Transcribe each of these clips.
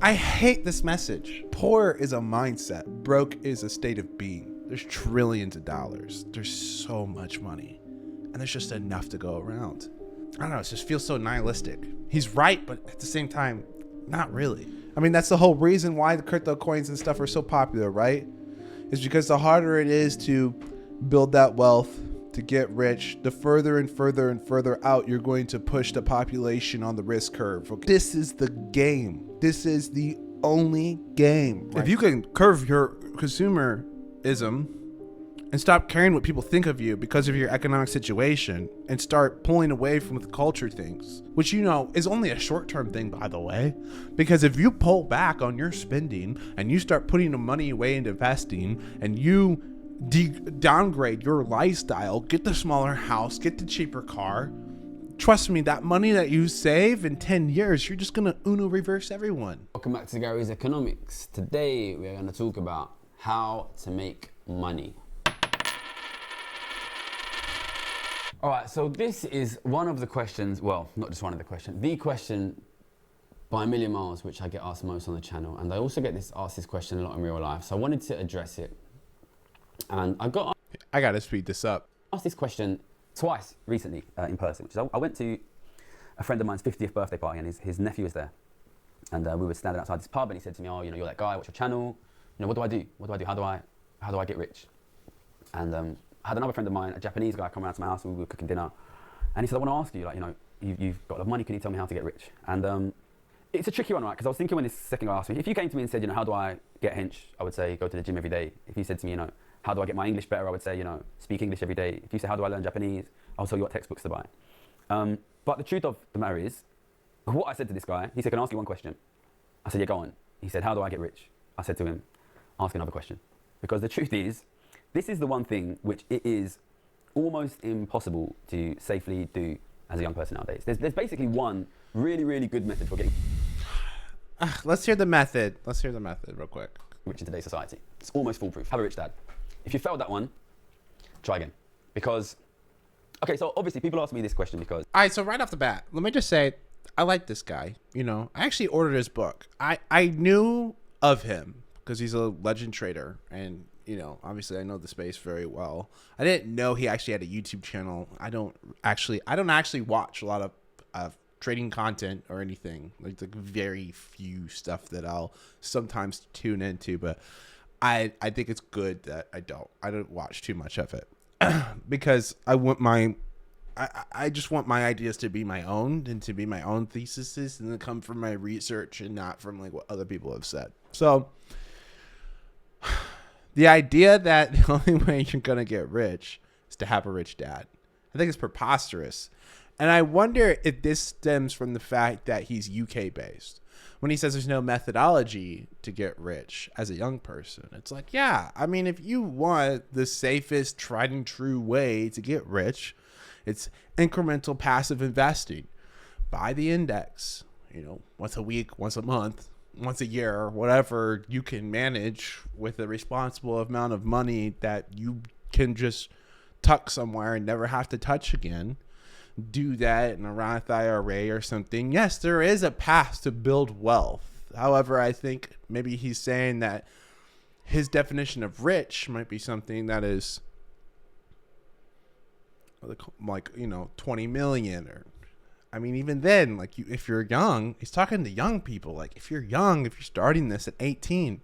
I hate this message. Poor is a mindset. Broke is a state of being. There's trillions of dollars. There's so much money. And there's just enough to go around. I don't know, it just feels so nihilistic. He's right, but at the same time, not really. I mean, that's the whole reason why the crypto coins and stuff are so popular, right? Is because the harder it is to build that wealth, to get rich, the further and further and further out you're going to push the population on the risk curve. Okay? This is the game. This is the only game. Right? If you can curve your consumerism and stop caring what people think of you because of your economic situation and start pulling away from the culture things, which you know is only a short-term thing, by the way, because if you pull back on your spending and you start putting the money away into investing and you downgrade your lifestyle, get the smaller house, get the cheaper car, trust me, that money that you save in 10 years, you're just gonna Uno reverse everyone. Welcome back to Gary's Economics. Today we're going to talk about how to make money. All right, so this is one of the questions, well, not just one of the questions, the question by a million miles, which I get asked most on the channel. And I also get asked this question a lot in real life. So I wanted to address it. And I gotta speed this up. Asked this question twice recently in person, which is I went to a friend of mine's 50th birthday party and his nephew was there. And we were standing outside this pub and he said to me, oh, you know, you're that guy, what's your channel? You know, what do I do? What do I do? How do I get rich? And I had another friend of mine, a Japanese guy, come around to my house and we were cooking dinner. And he said, I want to ask you, like, you know, you've got a lot of money, can you tell me how to get rich? And it's a tricky one, right? Because I was thinking when this second guy asked me, if you came to me and said, you know, how do I get hench? I would say, go to the gym every day. If you said to me, you know, how do I get my English better? I would say, you know, speak English every day. If you say, how do I learn Japanese? I'll tell you what textbooks to buy. But the truth of the matter is, what I said to this guy, he said, can I ask you one question? I said, yeah, go on. He said, how do I get rich? I said to him, ask another question. Because the truth is, this is the one thing which it is almost impossible to safely do as a young person nowadays. There's basically one really, really good method for getting Let's hear the method. Let's hear the method real quick. rich in today's society. It's almost foolproof. Have a rich dad. If you failed that one, try again. Because, okay, so obviously people ask me this question because... All right, so right off the bat, let me just say, I like this guy. You know, I actually ordered his book. I knew of him because he's a legend trader. And, you know, obviously I know the space very well. I didn't know he actually had a YouTube channel. I don't actually watch a lot of trading content or anything. Like very few stuff that I'll sometimes tune into, but I think it's good that I don't watch too much of it because I just want my ideas to be my own and to be my own theses and to come from my research and not from like what other people have said. So the idea that the only way you're going to get rich is to have a rich dad, I think it's preposterous. And I wonder if this stems from the fact that he's UK based. When he says there's no methodology to get rich as a young person, it's like, yeah, I mean, if you want the safest, tried and true way to get rich, it's incremental passive investing. Buy the index, you know, once a week, once a month, once a year, whatever you can manage with a responsible amount of money that you can just tuck somewhere and never have to touch again. Do that in a Roth IRA or something. Yes, there is a path to build wealth. However, I think maybe he's saying that his definition of rich might be something that is like, you know, 20 million or, I mean, even then, like if you're young, he's talking to young people. Like if you're young, if you're starting this at 18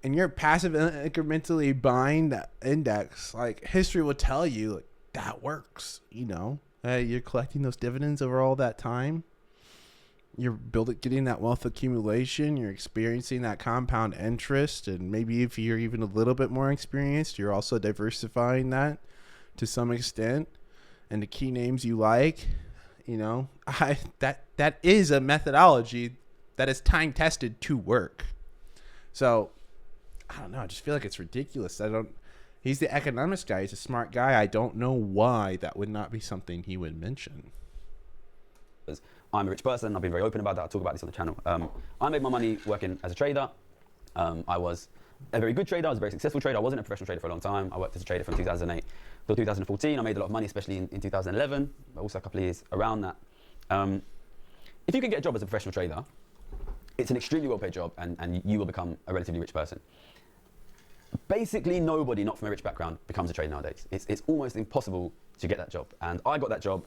and you're passive incrementally buying the index, like history will tell you like, that works, you know. You're collecting those dividends over all that time. You're getting that wealth accumulation. You're experiencing that compound interest, and maybe if you're even a little bit more experienced, you're also diversifying that to some extent. And the key names you like, you know, that is a methodology that is time tested to work. So I don't know. I just feel like it's ridiculous. He's the economics guy. He's a smart guy. I don't know why that would not be something he would mention. I'm a rich person. I've been very open about that. I'll talk about this on the channel. I made my money working as a trader. I was a very good trader. I was a very successful trader. I wasn't a professional trader for a long time. I worked as a trader from 2008 till 2014. I made a lot of money, especially in 2011, but also a couple of years around that. If you can get a job as a professional trader, It's an extremely well-paid job, and you will become a relatively rich person. Basically, nobody not from a rich background becomes a trader nowadays. It's almost impossible to get that job. And I got that job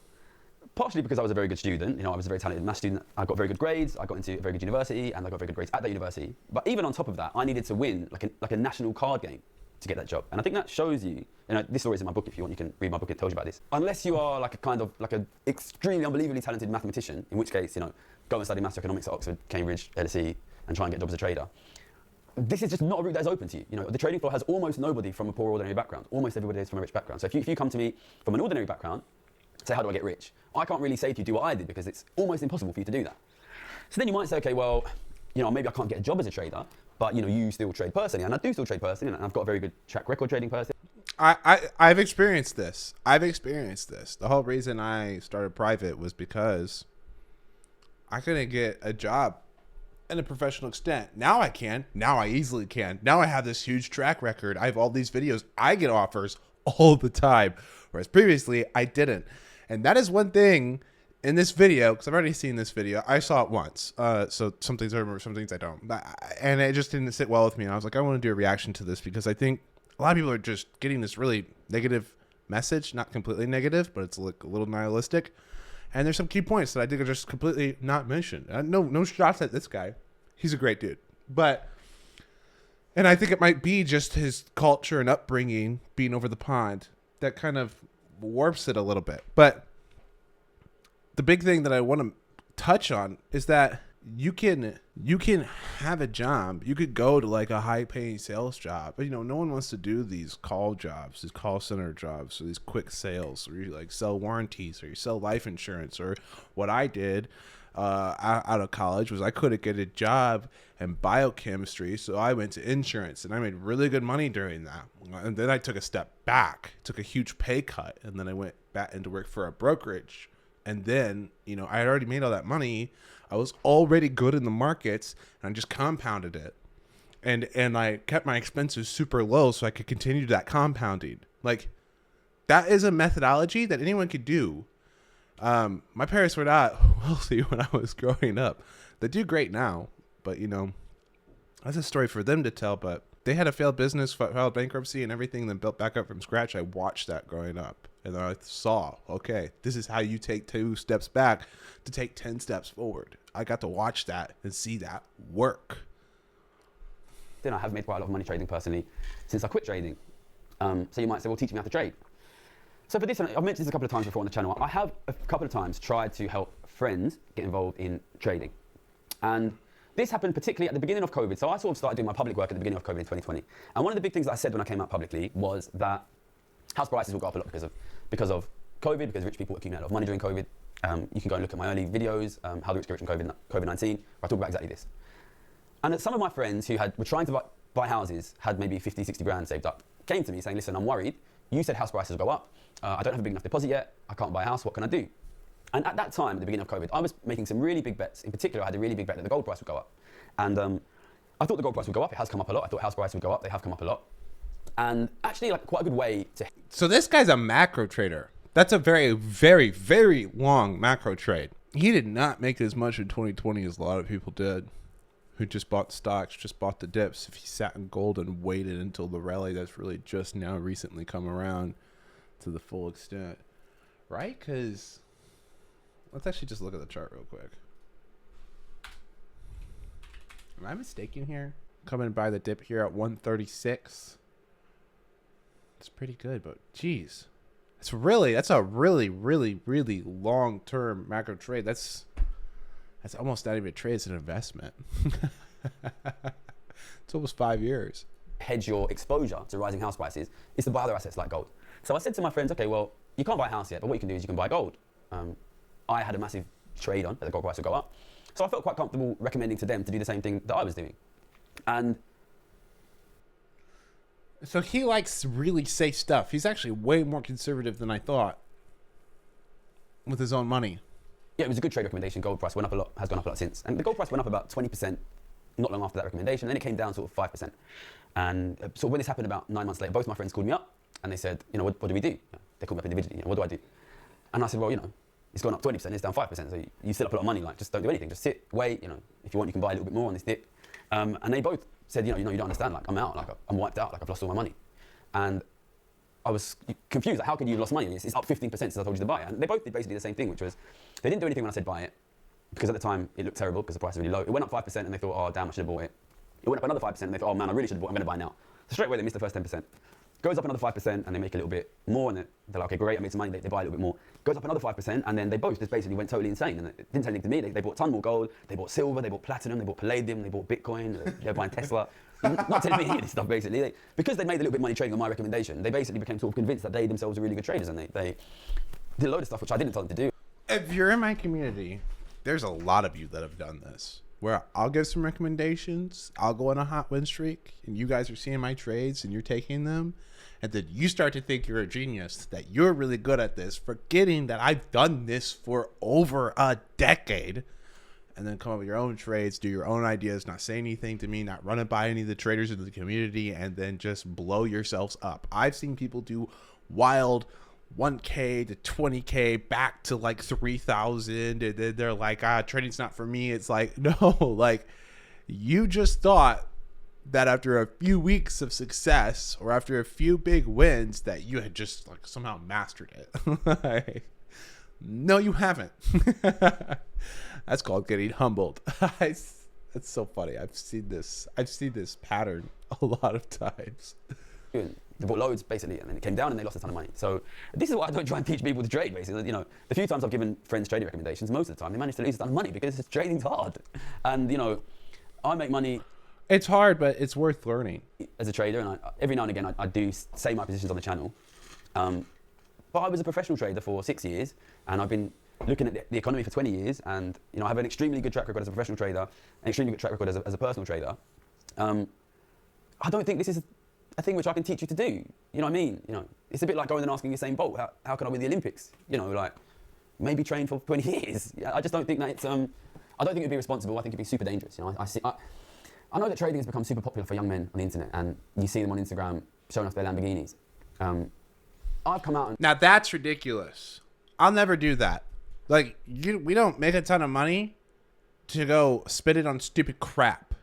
partially because I was a very good student. You know, I was a very talented math student. I got very good grades. I got into a very good university, and I got very good grades at that university. But even on top of that, I needed to win like a national card game to get that job. And I think that shows you, this story is in my book. If you want, you can read my book. It tells you about this. Unless you are like a extremely unbelievably talented mathematician, in which case, go and study maths economics at Oxford, Cambridge, LSE, and try and get a job as a trader. This is just not a route that is open to you. The trading floor has almost nobody from a poor ordinary background. Almost everybody is from a rich background. So if you come to me from an ordinary background, say, how do I get rich? I can't really say to you, do what I did, because it's almost impossible for you to do that. So then you might say, okay, well, maybe I can't get a job as a trader, but you still trade personally, and I do still trade personally, and I've got a very good track record trading personally. I've experienced this. The whole reason I started private was because I couldn't get a job in a professional extent. Now I can. Now I easily can. Now I have this huge track record. I have all these videos. I get offers all the time, whereas previously I didn't. And that is one thing in this video, because I've already seen this video. I saw it once. So some things I remember, some things I don't. And it just didn't sit well with me. And I was like, I want to do a reaction to this, because I think a lot of people are just getting this really negative message. Not completely negative, but it's like a little nihilistic. And there's some key points that I think are just completely not mentioned. No shots at this guy. He's a great dude. And I think it might be just his culture and upbringing being over the pond that kind of warps it a little bit. But the big thing that I want to touch on is that you can have a job. You could go to like a high paying sales job, but no one wants to do these call jobs, these call center jobs, or these quick sales where you like sell warranties or you sell life insurance. Or what I did out of college was I couldn't get a job in biochemistry, so I went to insurance, and I made really good money during that. And then I took a step back, took a huge pay cut, and then I went back into work for a brokerage. And then, I had already made all that money. I was already good in the markets, and I just compounded it. And I kept my expenses super low so I could continue that compounding. Like, that is a methodology that anyone could do. My parents were not wealthy when I was growing up. They do great now, but that's a story for them to tell. But they had a failed business, filed bankruptcy and everything, then built back up from scratch. I watched that growing up, and then I saw, okay, this is how you take 2 steps back to take 10 steps forward. I got to watch that and see that work. Then I have made quite a lot of money trading personally since I quit trading. So you might say, well, teach me how to trade. So for this, I've mentioned this a couple of times before on the channel. I have a couple of times tried to help friends get involved in trading. And this happened particularly at the beginning of COVID. So I sort of started doing my public work at the beginning of COVID in 2020. And one of the big things that I said when I came out publicly was that house prices will go up a lot because of COVID, because rich people accumulate a lot of money during COVID. You can go and look at my early videos, How the Rich Get Rich in COVID-19, where I talk about exactly this. And some of my friends who were trying to buy houses, had maybe 50, 60 grand saved up, came to me saying, listen, I'm worried. You said house prices will go up. I don't have a big enough deposit yet. I can't buy a house. What can I do? And at that time, at the beginning of COVID, I was making some really big bets. In particular, I had a really big bet that the gold price would go up. And I thought the gold price would go up. It has come up a lot. I thought house prices would go up. They have come up a lot. And actually, like, quite a good way to... So this guy's a macro trader. That's a very, very, very long macro trade. He did not make as much in 2020 as a lot of people did, who just bought stocks, just bought the dips. If he sat in gold and waited until the rally that's really just now recently come around to the full extent. Right? Because let's actually just look at the chart real quick. Am I mistaken here? Coming by the dip here at 136. It's pretty good, but geez. That's a really, really, really long-term macro trade. That's almost not even a trade, it's an investment. It's almost 5 years. Hedge your exposure to rising house prices is to buy other assets like gold. So I said to my friends, okay, well, you can't buy a house yet, but what you can do is you can buy gold. I had a massive trade on that the gold price would go up. So I felt quite comfortable recommending to them to do the same thing that I was doing. And so he likes really safe stuff. He's actually way more conservative than I thought with his own money. Yeah, it was a good trade recommendation. Gold price went up a lot, has gone up a lot since. And the gold price went up about 20% not long after that recommendation. Then it came down sort of 5%. And so when this happened about 9 months later, both my friends called me up and they said, what do we do? They called me up individually, what do I do? And I said, well, it's gone up 20%, it's down 5%. So you still up a lot of money. Like, just don't do anything. Just sit, wait. If you want, you can buy a little bit more on this dip. And they both said, you don't understand. Like, I'm out. Like, I'm wiped out. Like, I've lost all my money. And I was confused. Like, how could you have lost money? It's up 15% since I told you to buy it. And they both did basically the same thing, which was they didn't do anything when I said buy it, because at the time it looked terrible because the price was really low. It went up 5% and they thought, oh, damn, I should have bought it. It went up another 5% and they thought, oh man, I really should have bought it. I'm going to buy now. So straight away they missed the first 10%. Goes up another 5% and they make a little bit more, and they're like, okay, great, I made some money. They buy a little bit more. Goes up another 5% and then they both just basically went totally insane. And it didn't say anything to me. They bought a ton more gold. They bought silver. They bought platinum. They bought palladium. They bought Bitcoin. They're buying Tesla. Not telling me any of this stuff basically. Because they made a little bit of money trading on my recommendation, they basically became sort of convinced that they themselves were really good traders, and they did a load of stuff which I didn't tell them to do. If you're in my community, there's a lot of you that have done this, where I'll give some recommendations, I'll go on a hot win streak, and you guys are seeing my trades and you're taking them, and then you start to think you're a genius, that you're really good at this, forgetting that I've done this for over a decade, and then come up with your own trades, do your own ideas, not say anything to me, not run it by any of the traders in the community, and then just blow yourselves up. I've seen people do wild 1K to 20K back to like 3,000, and then they're like, trading's not for me. It's like, no, like, you just thought that after a few weeks of success or after a few big wins that you had just like somehow mastered it. Like, no, you haven't. That's called getting humbled. It's so funny. I've seen this pattern a lot of times. They bought loads basically, and then it came down and they lost a ton of money. So this is why I don't try and teach people to trade basically. The few times I've given friends trading recommendations, most of the time they manage to lose a ton of money because trading's hard. And I make money. It's hard, but it's worth learning. As a trader, and every now and again I do say my positions on the channel. But I was a professional trader for 6 years, and I've been looking at the economy for 20 years, and I have an extremely good track record as a professional trader, an extremely good track record as a personal trader. I don't think this is a thing which I can teach you to do. You know what I mean? It's a bit like going and asking Usain Bolt, how can I win the Olympics? Like maybe train for 20 years. I just don't think that it's. I don't think it'd be responsible. I think it'd be super dangerous. I know that trading has become super popular for young men on the internet, and you see them on Instagram showing off their Lamborghinis. I've come out and... Now that's ridiculous. I'll never do that. Like, we don't make a ton of money to go spend it on stupid crap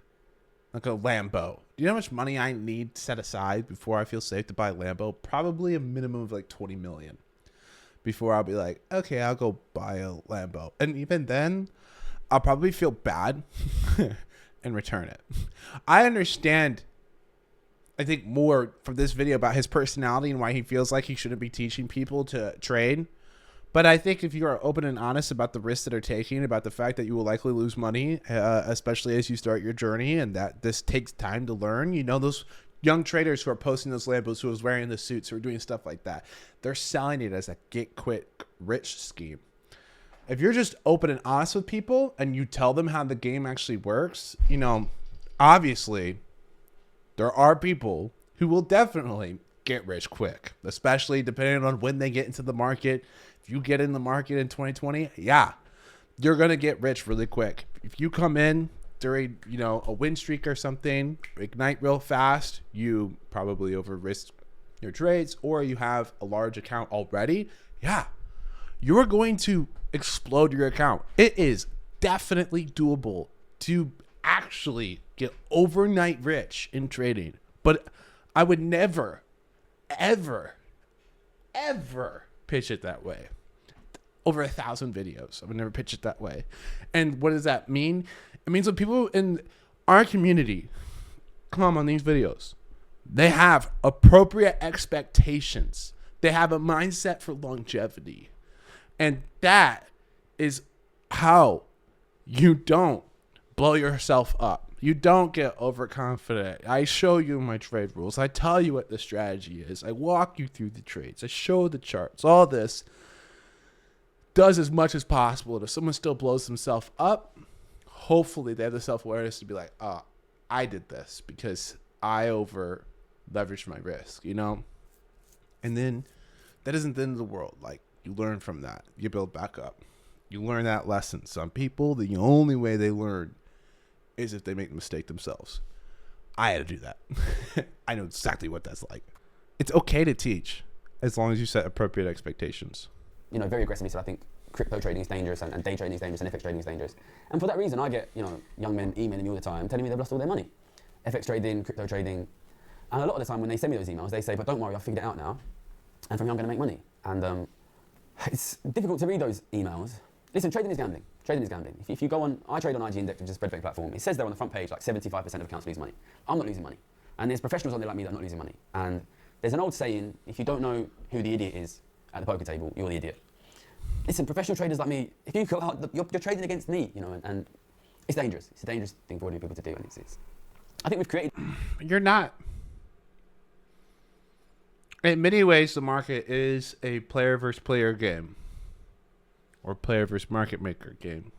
like a Lambo. Do you know how much money I need set aside before I feel safe to buy a Lambo? Probably a minimum of like 20 million before I'll be like, okay, I'll go buy a Lambo. And even then, I'll probably feel bad and return it. I understand, I think, more from this video about his personality and why he feels like he shouldn't be teaching people to trade. But I think if you are open and honest about the risks that are taking, about the fact that you will likely lose money, especially as you start your journey, and that this takes time to learn, those young traders who are posting those Lambos, who are wearing the suits, who are doing stuff like that, they're selling it as a get quick rich scheme. If you're just open and honest with people and you tell them how the game actually works, obviously there are people who will definitely get rich quick, especially depending on when they get into the market. If you get in the market in 2020, yeah, you're going to get rich really quick. If you come in during, a win streak or something, ignite real fast, you probably over risk your trades, or you have a large account already, yeah, you're going to explode your account. It is definitely doable to actually get overnight rich in trading. But I would never, ever pitch it that way. Over 1,000 videos, I would never pitch it that way. And what does that mean? It means that people in our community come on these videos, they have appropriate expectations. They have a mindset for longevity. And that is how you don't blow yourself up. You don't get overconfident. I show you my trade rules. I tell you what the strategy is. I walk you through the trades. I show the charts. All this does as much as possible. And if someone still blows themselves up, hopefully they have the self-awareness to be like, oh, I did this because I over leveraged my risk, And then that isn't the end of the world. Like, you learn from that. You build back up. You learn that lesson. Some people, the only way they learn is if they make the mistake themselves. I had to do that. I know exactly what that's like. It's okay to teach as long as you set appropriate expectations. Very aggressively. So I think crypto trading is dangerous and day trading is dangerous and FX trading is dangerous. And for that reason, I get young men emailing me all the time telling me they've lost all their money. FX trading, crypto trading. And a lot of the time when they send me those emails, they say, but don't worry, I've figured it out now. And from here I'm going to make money. And it's difficult to read those emails. Listen, trading is gambling. Trading is gambling. If you go on, I trade on IG Index, which is a spread betting platform. It says there on the front page, like 75% of accounts lose money. I'm not losing money. And there's professionals on there like me that are not losing money. And there's an old saying, if you don't know who the idiot is at the poker table, you're the idiot. Listen, professional traders like me, if you go out, you're trading against me, and it's dangerous. It's a dangerous thing for ordinary people to do. And it's I think we've created... You're not. In many ways, the market is a player versus player game. Or player versus market maker game.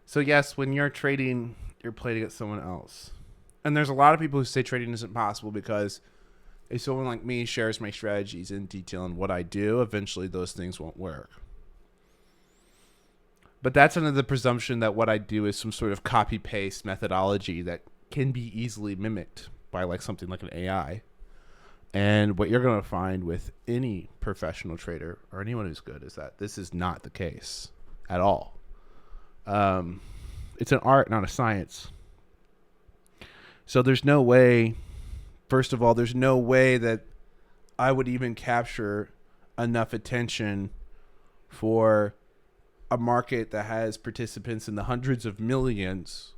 So yes, when you're trading, you're playing against someone else. And there's a lot of people who say trading isn't possible because if someone like me shares my strategies in detail and what I do, eventually those things won't work. But that's under the presumption that what I do is some sort of copy-paste methodology that can be easily mimicked by like something like an AI. And what you're going to find with any professional trader or anyone who's good is that this is not the case at all. It's an art, not a science. So there's no way, first of all, there's no way that I would even capture enough attention for a market that has participants in the hundreds of millions,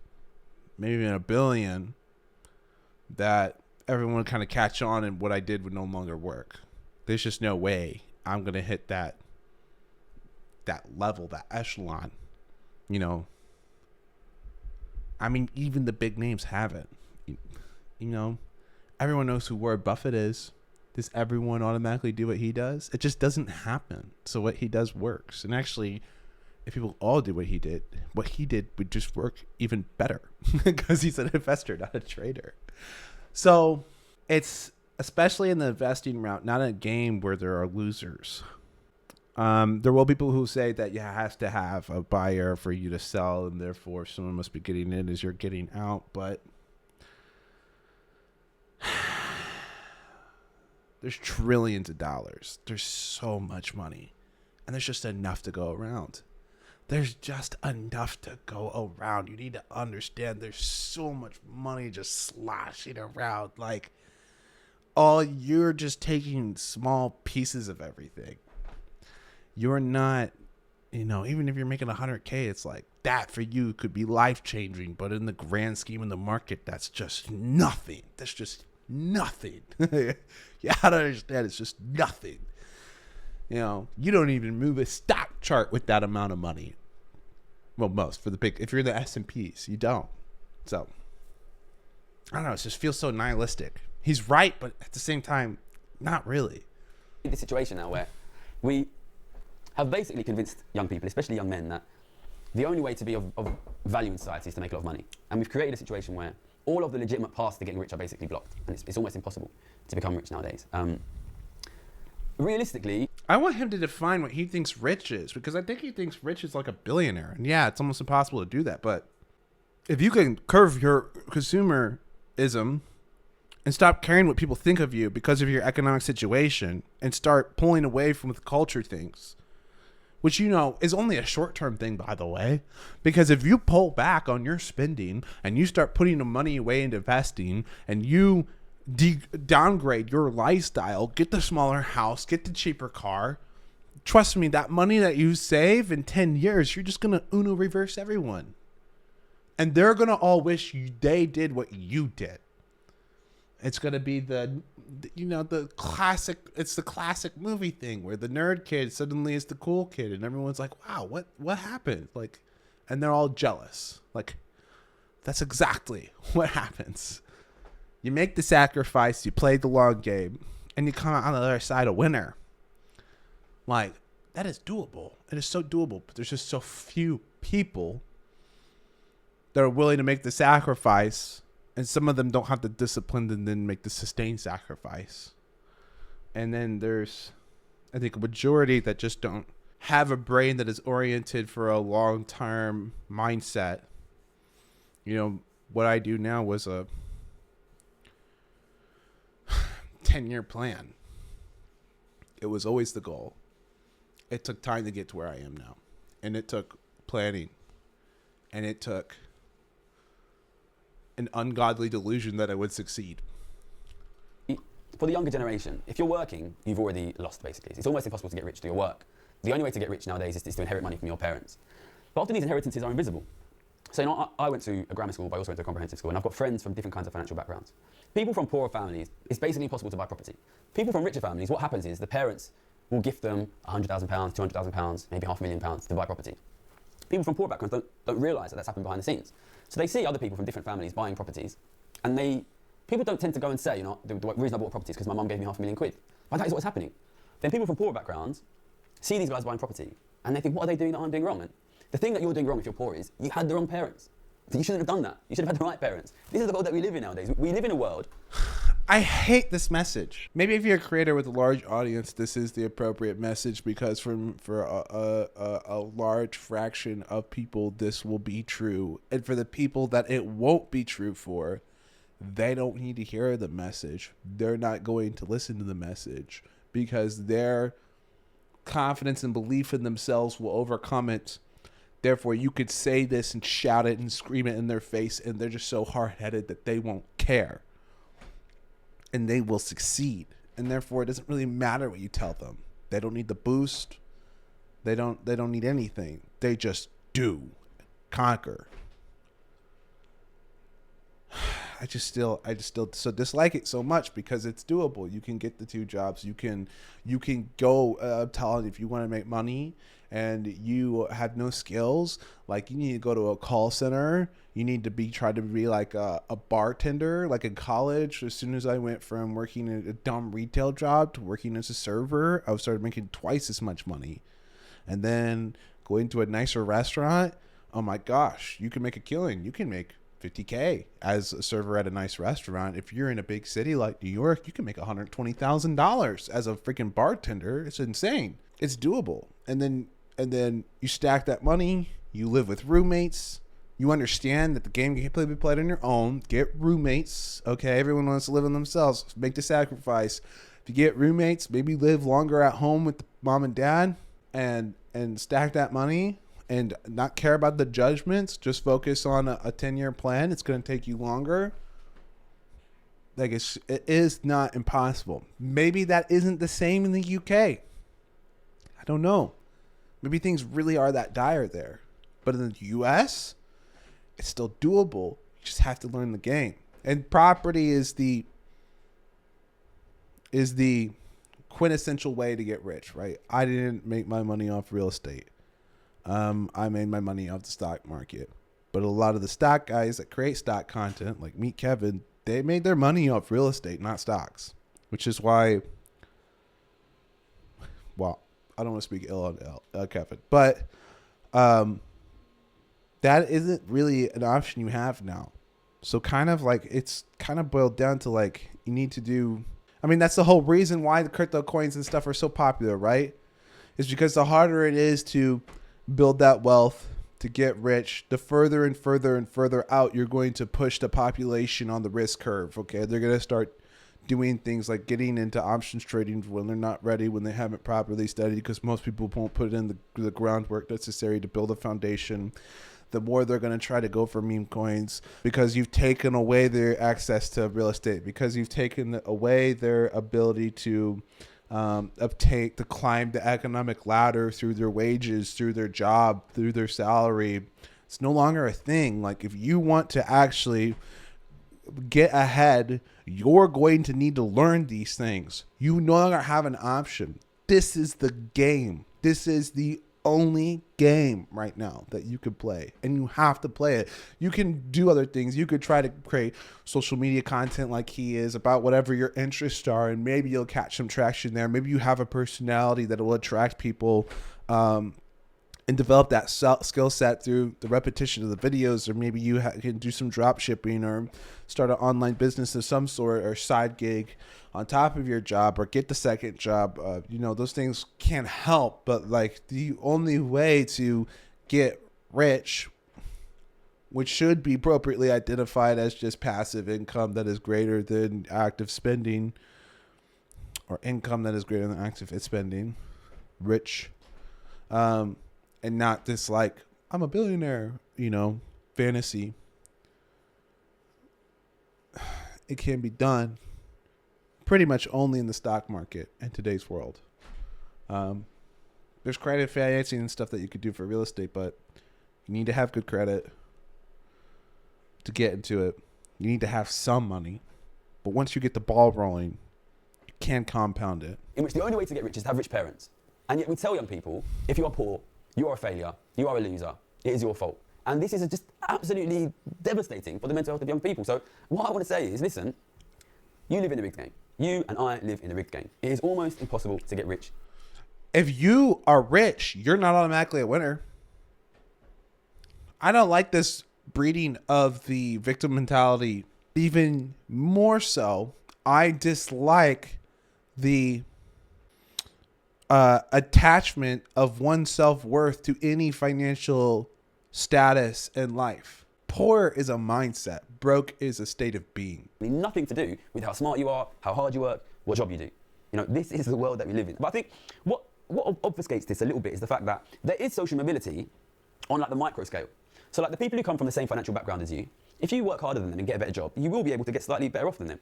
maybe even a billion, that everyone would kind of catch on and what I did would no longer work. There's just no way I'm going to hit that level, that echelon, I mean, even the big names haven't. Everyone knows who Warren Buffett is. Does everyone automatically do what he does? It just doesn't happen. So what he does works. And actually, if people all did what he did would just work even better because he's an investor, not a trader. So it's, especially in the investing route, not a game where there are losers. There will be people who say that you have to have a buyer for you to sell, and therefore someone must be getting in as you're getting out. But there's trillions of dollars. There's so much money, and there's just enough to go around. There's just enough to go around. You need to understand there's so much money just sloshing around. Like, you're just taking small pieces of everything. You're not, even if you're making 100K, it's like that for you could be life-changing. But in the grand scheme of the market, that's just nothing. That's just nothing. You gotta understand, it's just nothing. You don't even move a stock chart with that amount of money. Well, most for the big, if you're in the S&Ps, you don't. So, I don't know. It just feels so nihilistic. He's right, but at the same time, not really. The situation now where we have basically convinced young people, especially young men, that the only way to be of value in society is to make a lot of money. And we've created a situation where all of the legitimate paths to getting rich are basically blocked. And it's almost impossible to become rich nowadays. Realistically, I want him to define what he thinks rich is, because I think he thinks rich is like a billionaire. And yeah, it's almost impossible to do that. But if you can curve your consumerism and stop caring what people think of you because of your economic situation and start pulling away from the culture things, which, is only a short-term thing, by the way, because if you pull back on your spending and you start putting the money away into investing and you downgrade your lifestyle, get the smaller house, get the cheaper car, trust me, that money that you save in 10 years, you're just going to Uno reverse everyone. And they're going to all wish they did what you did. It's going to be the classic, it's the classic movie thing where the nerd kid suddenly is the cool kid and everyone's like, wow, what happened? Like, and they're all jealous. Like, that's exactly what happens. You make the sacrifice, you play the long game, and you come out on the other side a winner. Like, that is doable. It is so doable, but there's just so few people that are willing to make the sacrifice, and some of them don't have the discipline to then make the sustained sacrifice. And then there's, I think, a majority that just don't have a brain that is oriented for a long-term mindset. What I do now was a 10-year plan. It was always the goal. it took time to get to where I am now. And it took planning. And it took an ungodly delusion that I would succeed. For the younger generation, if you're working, you've already lost, basically. It's almost impossible to get rich through your work. The only way to get rich nowadays is to inherit money from your parents. But often these inheritances are invisible. So, I went to a grammar school, but I also went to a comprehensive school, and I've got friends from different kinds of financial backgrounds. People from poorer families, it's basically impossible to buy property. People from richer families, what happens is the parents will gift them £100,000, £200,000, maybe £500,000 to buy property. People from poor backgrounds don't realise that that's happened behind the scenes. So they see other people from different families buying properties, and people don't tend to go and say, the reason I bought property is because my mum gave me £500,000. But that is what's happening. Then people from poorer backgrounds see these guys buying property, and they think, what are they doing that I'm doing wrong? And the thing that you're doing wrong if you're poor is you had the wrong parents. You shouldn't have done that. You should have had the right parents. This is the world that we live in nowadays. We live in a world. I hate this message. Maybe if you're a creator with a large audience, this is the appropriate message, because for a large fraction of people, this will be true. And for the people that it won't be true for, they don't need to hear the message. They're not going to listen to the message because their confidence and belief in themselves will overcome it. Therefore, you could say this and shout it and scream it in their face, and they're just so hard-headed that they won't care. And they will succeed. And therefore, it doesn't really matter what you tell them. They don't need the boost. They don't need anything. They just do. Conquer. I just still so dislike it so much because it's doable. You can get the 2 jobs. You can go telling if you want to make money and you have no skills, like you need to go to a call center. You need to try to be like a bartender. Like in college, as soon as I went from working at a dumb retail job to working as a server, I started making twice as much money. And then going to a nicer restaurant, oh my gosh, you can make a killing. You can make $50K as a server at a nice restaurant. If you're in a big city like New York, you can make $120,000 as a freaking bartender. It's insane. It's doable. And then you stack that money. You live with roommates. You understand that the game can be played on your own. Get roommates. Okay, everyone wants to live on themselves. Make the sacrifice. If you get roommates, maybe live longer at home with mom and dad, and stack that money. And not care about the judgments, just focus on a 10-year plan. It's going to take you longer. Like it is not impossible. Maybe that isn't the same in the UK. I don't know. Maybe things really are that dire there. But in the US, it's still doable. You just have to learn the game. And property is the quintessential way to get rich, right? I didn't make my money off real estate. I made my money off the stock market, but a lot of the stock guys that create stock content, like Meet Kevin, they made their money off real estate, not stocks, which is why, well, I don't want to speak ill on Kevin, but that isn't really an option you have now. So kind of like, it's kind of boiled down to like, you need to do, I mean, that's the whole reason why the crypto coins and stuff are so popular, right? Is because the harder it is to build that wealth, to get rich, the further and further and further out you're going to push the population on the risk curve. Okay, they're going to start doing things like getting into options trading when they're not ready, when they haven't properly studied, because most people won't put in the groundwork necessary to build a foundation. The more they're going to try to go for meme coins, because you've taken away their access to real estate, because you've taken away their ability to to climb the economic ladder through their wages, through their job, through their salary. It's no longer a thing. Like if you want to actually get ahead, you're going to need to learn these things. You no longer have an option. This is the game. This is the only game right now that you could play, and you have to play it. You can do other things. You could try to create social media content like he is about whatever your interests are, and maybe you'll catch some traction there. Maybe you have a personality that will attract people, and develop that skill set through the repetition of the videos, or maybe you can do some drop shipping or start an online business of some sort, or side gig on top of your job, or get the second job. Those things can help, but like the only way to get rich, which should be appropriately identified as just passive income that is greater than active spending, or income that is greater than active spending, rich, and not this like I'm a billionaire, fantasy. It can be done pretty much only in the stock market in today's world. There's credit financing and stuff that you could do for real estate, but you need to have good credit to get into it. You need to have some money, but once you get the ball rolling, you can compound it. In which the only way to get rich is to have rich parents. And yet we tell young people, if you are poor, you are a failure, you are a loser, it is your fault. And this is just absolutely devastating for the mental health of young people. So what I want to say is, listen, you live in a rigged game. You and I live in a rigged game. It is almost impossible to get rich. If you are rich, you're not automatically a winner. I don't like this breeding of the victim mentality. Even more so, I dislike the attachment of one's self-worth to any financial status in life. Poor is a mindset. Broke is a state of being. Nothing to do with how smart you are, how hard you work, what job you do. This is the world that we live in. But I think what obfuscates this a little bit is the fact that there is social mobility on like the micro scale. So like the people who come from the same financial background as you, if you work harder than them and get a better job, you will be able to get slightly better off than them.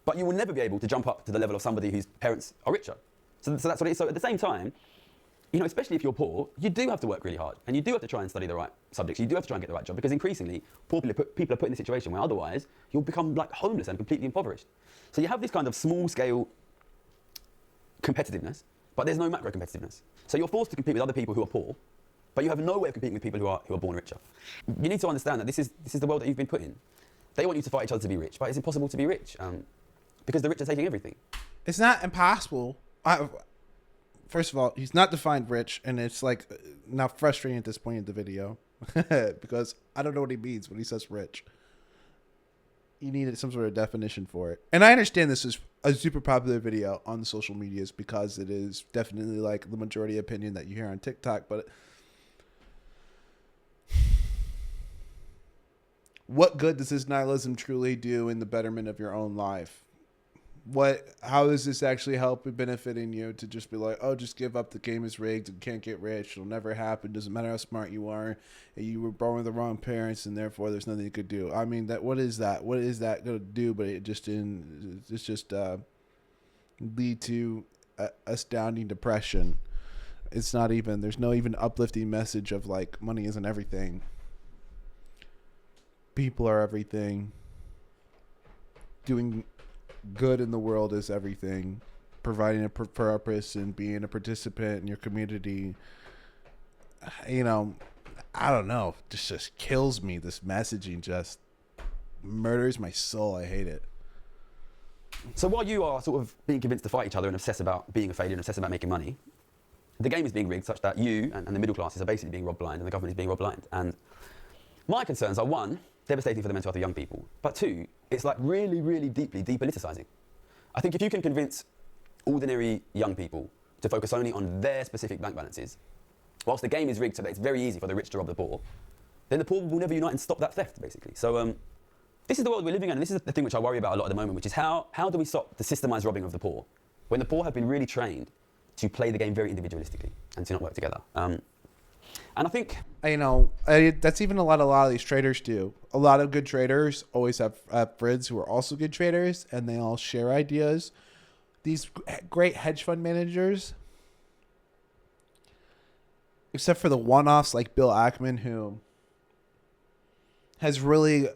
But you will never be able to jump up to the level of somebody whose parents are richer. So that's what it is. So at the same time, especially if you're poor, you do have to work really hard and you do have to try and study the right subjects. You do have to try and get the right job because increasingly poor people are put in a situation where otherwise you'll become like homeless and completely impoverished. So you have this kind of small scale competitiveness, but there's no macro competitiveness. So you're forced to compete with other people who are poor, but you have no way of competing with people who are born richer. You need to understand that this is the world that you've been put in. They want you to fight each other to be rich, but it's impossible to be rich because the rich are taking everything. It's not impossible. First of all, he's not defined rich, and it's like now frustrating at this point in the video because I don't know what he means when he says rich. You needed some sort of definition for it. And I understand this is a super popular video on the social medias because it is definitely like the majority opinion that you hear on TikTok, but what good does this nihilism truly do in the betterment of your own life? How is this actually helping benefiting you to just be like, oh, just give up, the game is rigged and can't get rich, it'll never happen, doesn't matter how smart you are, and you were born with the wrong parents and therefore there's nothing you could do. I mean, what is that going to do? But it's just lead to astounding depression. There's no even uplifting message of like money isn't everything. People are everything. Doing good in the world is everything. Providing a purpose and being a participant in your community. I don't know. This just kills me. This messaging just murders my soul. I hate it. So while you are sort of being convinced to fight each other and obsess about being a failure and obsess about making money, the game is being rigged such that you and the middle classes are basically being robbed blind and the government is being robbed blind. And my concerns are, one, devastating for the mental health of young people, but two, it's like really, really deeply depoliticizing. I think if you can convince ordinary young people to focus only on their specific bank balances, whilst the game is rigged so that it's very easy for the rich to rob the poor, then the poor will never unite and stop that theft, basically. So this is the world we're living in, and this is the thing which I worry about a lot at the moment, which is how do we stop the systemized robbing of the poor when the poor have been really trained to play the game very individualistically and to not work together. And I think that's even a lot of these traders do. A lot of good traders always have friends who are also good traders, and they all share ideas. These great hedge fund managers, except for the one-offs like Bill Ackman, who has really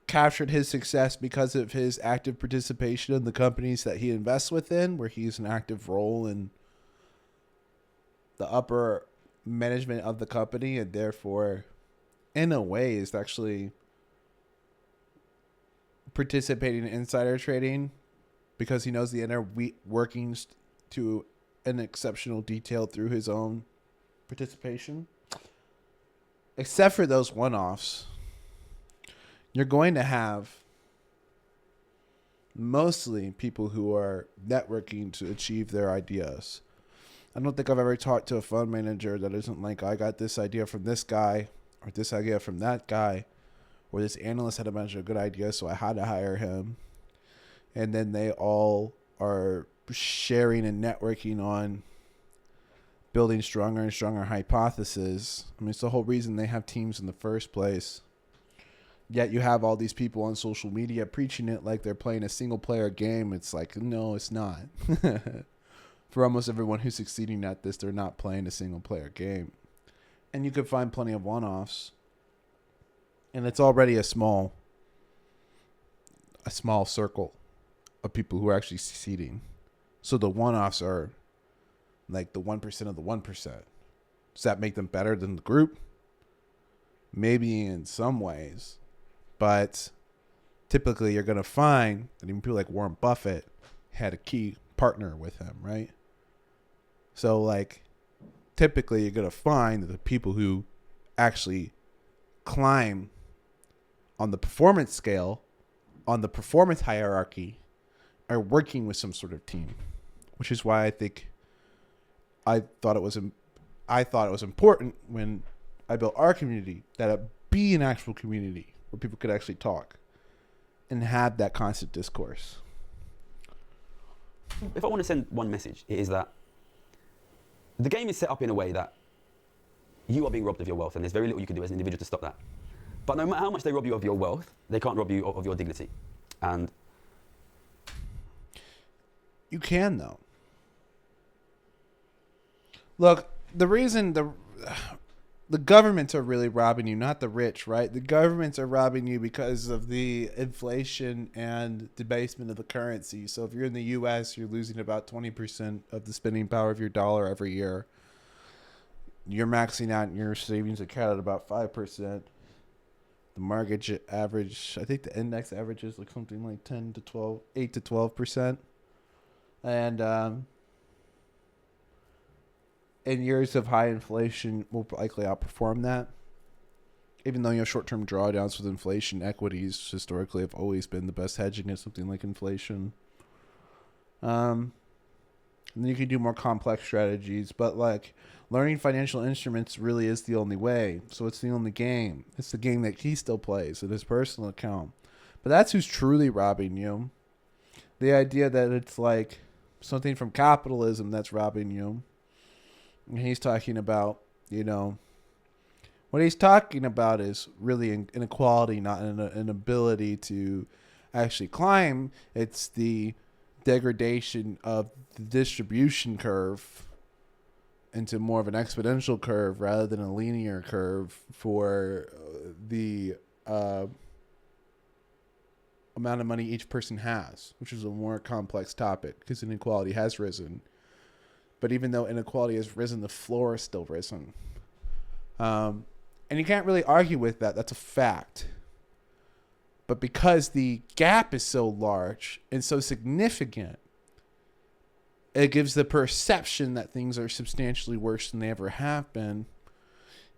captured his success because of his active participation in the companies that he invests within, where he's an active role in the upper management of the company, and therefore in a way is actually participating in insider trading because he knows the inner workings to an exceptional detail through his own participation. Except for those one-offs, you're going to have mostly people who are networking to achieve their ideas. I don't think I've ever talked to a fund manager that isn't like, I got this idea from this guy or this idea from that guy, or this analyst had a bunch of good ideas, so I had to hire him. And then they all are sharing and networking on building stronger and stronger hypotheses. I mean, it's the whole reason they have teams in the first place. Yet you have all these people on social media preaching it like they're playing a single-player game. It's like, no, it's not. For almost everyone who's succeeding at this, they're not playing a single-player game. And you could find plenty of one-offs. And it's already a small circle of people who are actually succeeding. So the one-offs are like the 1% of the 1%. Does that make them better than the group? Maybe in some ways. But typically you're going to find that even people like Warren Buffett had a key partner with him, right? So like typically you're going to find that the people who actually climb on the performance scale, on the performance hierarchy, are working with some sort of team, which is why I thought it was important when I built our community that it be an actual community where people could actually talk and have that constant discourse. If I want to send one message, it is that the game is set up in a way that you are being robbed of your wealth, and there's very little you can do as an individual to stop that. But no matter how much they rob you of your wealth, they can't rob you of your dignity. And you can, though. Look, the reason the governments are really robbing you, not the rich, right? The governments are robbing you because of the inflation and debasement of the currency. So if you're in the U.S., you're losing about 20% of the spending power of your dollar every year. You're maxing out your savings account at about 5%. The market average, I think the index average is like something like 8 to 12%. And in years of high inflation, will likely outperform that. Even though you have short-term drawdowns with inflation, equities historically have always been the best hedge against something like inflation. And then you can do more complex strategies, but like learning financial instruments really is the only way. So it's the only game. It's the game that he still plays in his personal account. But that's who's truly robbing you. The idea that it's like something from capitalism that's robbing you. And he's talking about, what he's talking about is really inequality, not an ability to actually climb. It's the degradation of the distribution curve into more of an exponential curve rather than a linear curve for the amount of money each person has, which is a more complex topic because inequality has risen. But even though inequality has risen, the floor is still risen. And you can't really argue with that. That's a fact. But because the gap is so large and so significant, it gives the perception that things are substantially worse than they ever have been.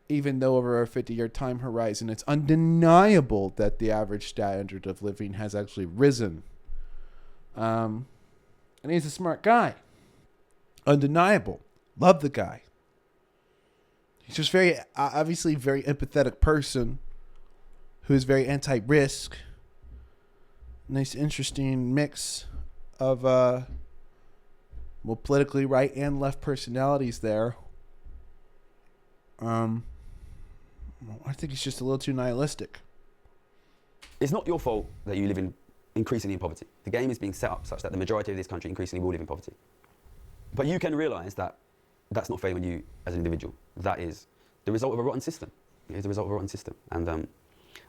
Even though over a 50-year time horizon, it's undeniable that the average standard of living has actually risen. And he's a smart guy. Undeniable. Love the guy. He's just obviously very empathetic person who is very anti-risk. Nice, interesting mix of politically right and left personalities there. I think he's just a little too nihilistic. It's not your fault that you live increasingly in poverty. The game is being set up such that the majority of this country increasingly will live in poverty. But you can realise that that's not failing you as an individual. That is the result of a rotten system. It is the result of a rotten system. And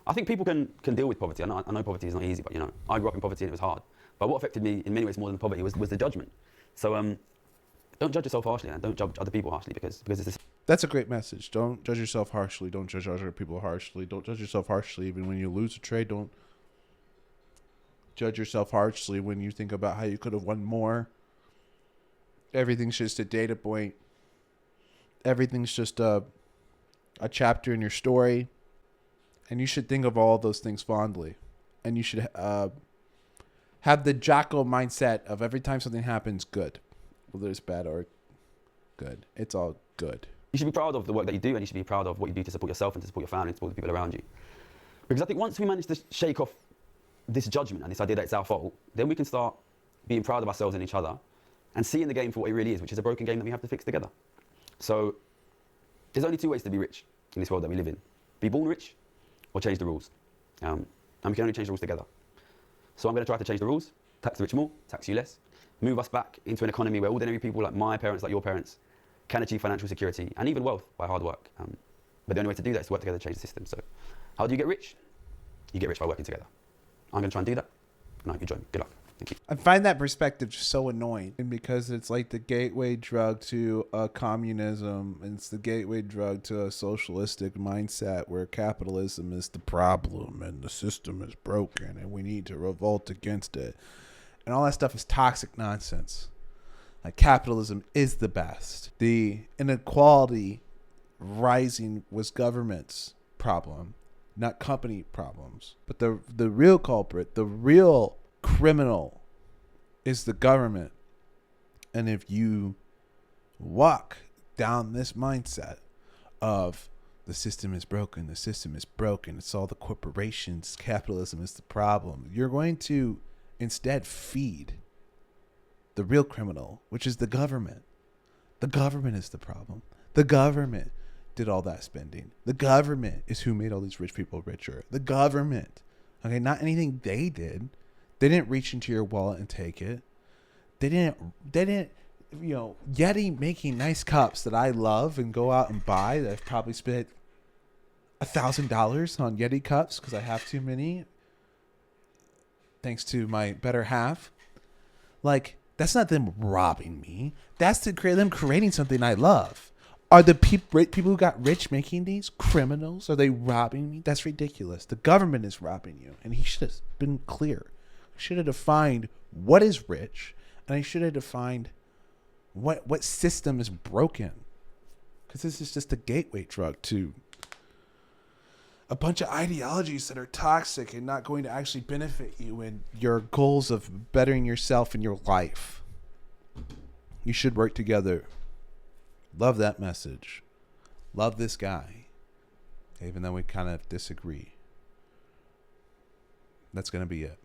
I think people can deal with poverty. I know poverty is not easy, but I grew up in poverty and it was hard. But what affected me in many ways more than poverty was the judgment. So don't judge yourself harshly and don't judge other people harshly because it's this. That's a great message. Don't judge yourself harshly. Don't judge other people harshly. Don't judge yourself harshly even when you lose a trade. Don't judge yourself harshly when you think about how you could have won more. Everything's just a data point. Everything's just a chapter in your story. And you should think of all of those things fondly. And you should have the Jocko mindset of every time something happens, good. Whether it's bad or good. It's all good. You should be proud of the work that you do, and you should be proud of what you do to support yourself and to support your family and to support the people around you. Because I think once we manage to shake off this judgment and this idea that it's our fault, then we can start being proud of ourselves and each other and seeing the game for what it really is, which is a broken game that we have to fix together. So there's only two ways to be rich in this world that we live in. Be born rich or change the rules. And we can only change the rules together. So I'm going to try to change the rules, tax the rich more, tax you less, move us back into an economy where ordinary people like my parents, like your parents, can achieve financial security and even wealth by hard work. But the only way to do that is to work together to change the system. So how do you get rich? You get rich by working together. I'm going to try and do that. And I hope you join me. Good luck. Thank you. I find that perspective just so annoying, and because it's like the gateway drug to communism, and it's the gateway drug to a socialistic mindset where capitalism is the problem and the system is broken and we need to revolt against it. And all that stuff is toxic nonsense. Like, capitalism is the best. The inequality rising was government's problem, not company problems. But the real culprit, the real criminal, is the government. And if you walk down this mindset of the system is broken, it's all the corporations, capitalism is the problem, you're going to instead feed the real criminal, which is the government. The government is the problem. The government did all that spending. The government is who made all these rich people richer. The government. Okay, not anything they did. They didn't reach into your wallet and take it. They didn't, Yeti making nice cups that I love and go out and buy, that I've probably spent $1,000 on Yeti cups because I have too many, thanks to my better half. Like, that's not them robbing me. That's them creating something I love. Are the people who got rich making these criminals? Are they robbing me? That's ridiculous. The government is robbing you. And he should have been clear. He should have defined what is rich. And he should have defined what system is broken. Because this is just a gateway drug to a bunch of ideologies that are toxic and not going to actually benefit you in your goals of bettering yourself in your life. You should work together. Love that message. Love this guy. Even though we kind of disagree. That's going to be it.